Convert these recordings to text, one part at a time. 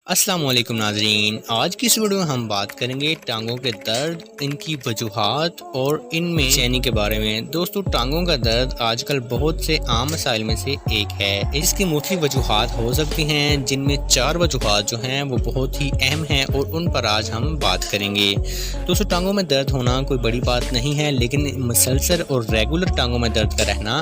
अस्सलाम वालेकुम नाजरीन, आज की इस वीडियो में हम बात करेंगे टांगों के दर्द, इनकी वजूहात और इनमें बेचैनी के बारे में। दोस्तों, टांगों का दर्द आजकल बहुत से आम मसाइल में से एक है। इसकी मुख्तलिफ वजूहात हो सकती हैं, जिनमें 4 वजूहात जो हैं वो बहुत ही अहम हैं और उन पर आज हम बात करेंगे। दोस्तों, टांगों में दर्द होना कोई बड़ी बात नहीं है, लेकिन मुसलसल और रेगुलर टांगों में दर्द का रहना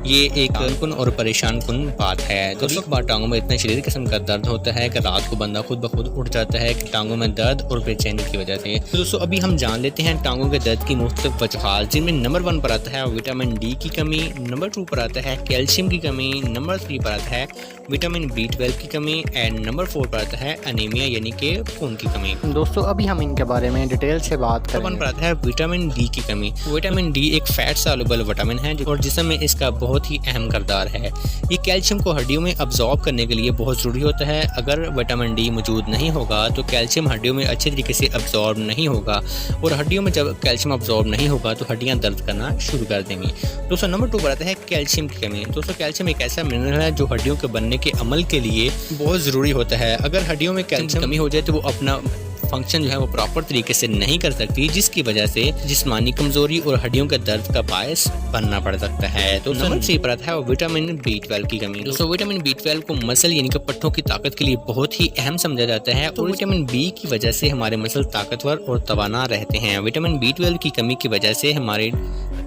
ये एक कुन और परेशान कुन बात है। दोस्तों, बार टांगों में इतना शदीद किस्म का दर्द होता है कि रात को खुद ब खुद उठ जाता है कि टांगों में दर्द और बेचैनी की वजह से। तो दोस्तों, अभी हम जान लेते हैं टांगों के दर्द की मुख्तलिफ वजूहात, जिनमें नंबर 1 पर आता है विटामिन डी की कमी, नंबर 2 पर आता है कैल्शियम की कमी, नंबर 3 पर आता है विटामिन B12 की कमी एंड नंबर 4 पर आता है अनीमिया यानी कि खून की कमी। दोस्तों, अभी हम इनके बारे में डिटेल से बात करेंगे। नंबर 1 पर आता है विटामिन डी की कमी। विटामिन डी एक फैट सॉल्युबल विटामिन है और जिस्म में इसका बहुत ही अहम किरदार है। ये कैल्शियम को हड्डियों में अब्जॉर्ब करने के लिए बहुत ज़रूरी होता है। अगर विटामिन डी मौजूद नहीं होगा तो कैल्शियम हड्डियों में अच्छे तरीके से अब्जॉर्ब नहीं होगा और हड्डियों में जब कैल्शियम अब्जॉर्ब नहीं होगा तो हड्डियां दर्द करना शुरू कर देंगी। दोस्तों, नंबर 2 पर आता है कैल्शियम की कमी। दोस्तों, कैल्शियम एक ऐसा मिनरल है जो हड्डियों के बनने के अमल के लिए बहुत ज़रूरी होता है। अगर हड्डियों में कैल्शियम की कमी हो जाए तो वो अपना फंक्शन जो है वो प्रॉपर तरीके से नहीं कर सकती, जिसकी वजह से जिस्मानी कमजोरी और हड्डियों के दर्द का बायस बनना पड़ सकता है। तो नंबर 3 पर आता है विटामिन B12 की कमी। दोस्तों, विटामिन B12 को मसल यानी कि पट्टों की ताकत के लिए बहुत ही अहम समझा जाता है और विटामिन बी की वजह से हमारे मसल ताकतवर और तवाना रहते हैं। विटामिन B12 की कमी की वजह से हमारे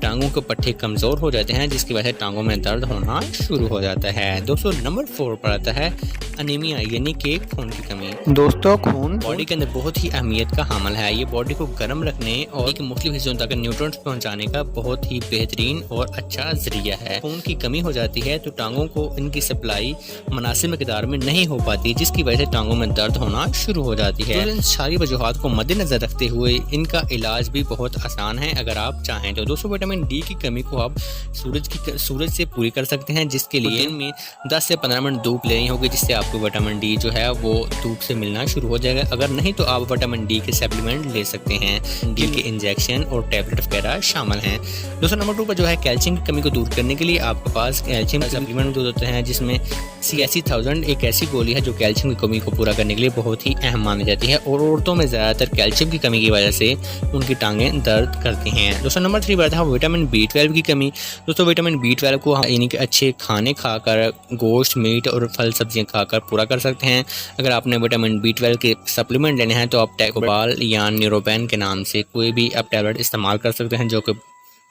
टांगों के पट्टे कमजोर हो जाते हैं, जिसकी वजह से टांगों में दर्द होना शुरू हो जाता है। दोस्तों, नंबर 4 पर आता है अनीमिया यानी कि खून की कमी। दोस्तों, खून बॉडी के अंदर बहुत ही अहमियत का हामिल है। ये बॉडी को गर्म रखने और मुख्तलिफ हिस्सों तक न्यूट्रिएंट्स पहुंचाने का बहुत ही बेहतरीन और अच्छा जरिया है। खून की कमी हो जाती है तो टांगों को इनकी सप्लाई मुनासिब मिकदार में नहीं हो पाती, जिसकी वजह से टांगों में दर्द होना शुरू हो जाती है। तो इन सारी वजूहात को मद्देनजर रखते हुए इनका इलाज भी बहुत आसान है अगर आप चाहें तो। दोस्तों, विटामिन डी की कमी को आप सूरज से पूरी कर सकते हैं, जिसके लिए इनमें 10 से 15 मिनट धूप लेनी होगी, जिससे आपको विटामिन डी जो है वो धूप से मिलना शुरू हो जाएगा। अगर नहीं तो आप विटामिन डी के सप्लीमेंट ले सकते हैं। डी के इंजेक्शन और टैबलेट वगैरह शामिल हैं। दोस्तों, नंबर 2 पर जो है कैल्शियम की कमी को दूर करने के लिए आपके पास कैल्शियम सप्लीमेंट मौजूद होते हैं, जिसमें CSC1000 एक ऐसी गोली है जो कैल्शियम की कमी को पूरा करने के लिए बहुत ही अहम मानी जाती है और औरतों में ज़्यादातर कैल्शियम की कमी की वजह से उनकी टांगें दर्द करती हैं। दोस्तों, नंबर 3 पर था विटामिन B12 की कमी। दोस्तों, विटामिन B12 को यानी कि अच्छे खाने खाकर, गोश्त, मीट और फल सब्जियां खाकर पूरा कर सकते हैं। अगर आपने विटामिन B12 के सप्लीमेंट लेने हैं तो आप टेकोबाल या न्यूरोबेन के नाम से कोई भी आप टैबलेट इस्तेमाल कर सकते हैं, जो कि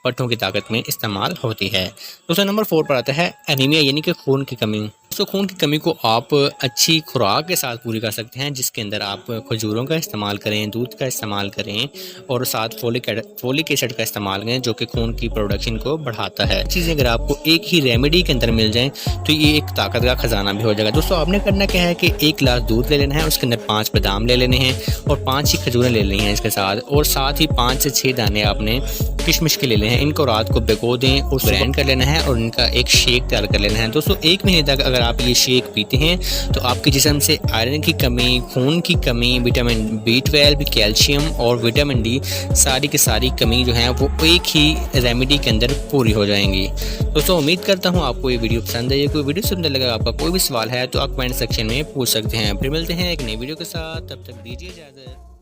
पट्टों की ताकत में इस्तेमाल होती है। दोस्तों, नंबर 4 पर आता है एनीमिया यानी कि खून की कमी। दोस्तों, खून की कमी को आप अच्छी खुराक के साथ पूरी कर सकते हैं, जिसके अंदर आप खजूरों का इस्तेमाल करें, दूध का इस्तेमाल करें और साथ फोलिक एसिड का इस्तेमाल करें, जो कि खून की प्रोडक्शन को बढ़ाता है। चीज़ें अगर आपको एक ही रेमेडी के अंदर मिल जाएं तो ये एक ताकत का खजाना भी हो जाएगा। दोस्तों, आपने करना क्या है कि 1 गिलास दूध ले लेना है, उसके अंदर 5 बादाम ले लेने हैं और 5 ही खजूरें ले लेनी हैं इसके साथ, और साथ ही 5 से 6 दाने आपने किशमिश के ले लेने हैं। इनको रात को भिगो दें और ग्राइंड कर लेना है और इनका एक शेक तैयार कर लेना है। दोस्तों, 1 महीने तक अगर आप ये शेक पीते हैं तो आपके जिस्म से आयरन की कमी, खून की कमी, विटामिन B12, कैल्शियम और विटामिन डी सारी की सारी कमी जो है वो एक ही रेमेडी के अंदर पूरी हो जाएंगी। दोस्तों, उम्मीद करता हूँ आपको ये वीडियो पसंद है। कोई वीडियो सुंदर लगा, आपका कोई भी सवाल है तो आप कमेंट सेक्शन में पूछ सकते हैं। फिर मिलते हैं एक नई वीडियो के साथ, तब तक दीजिए इजाज़त।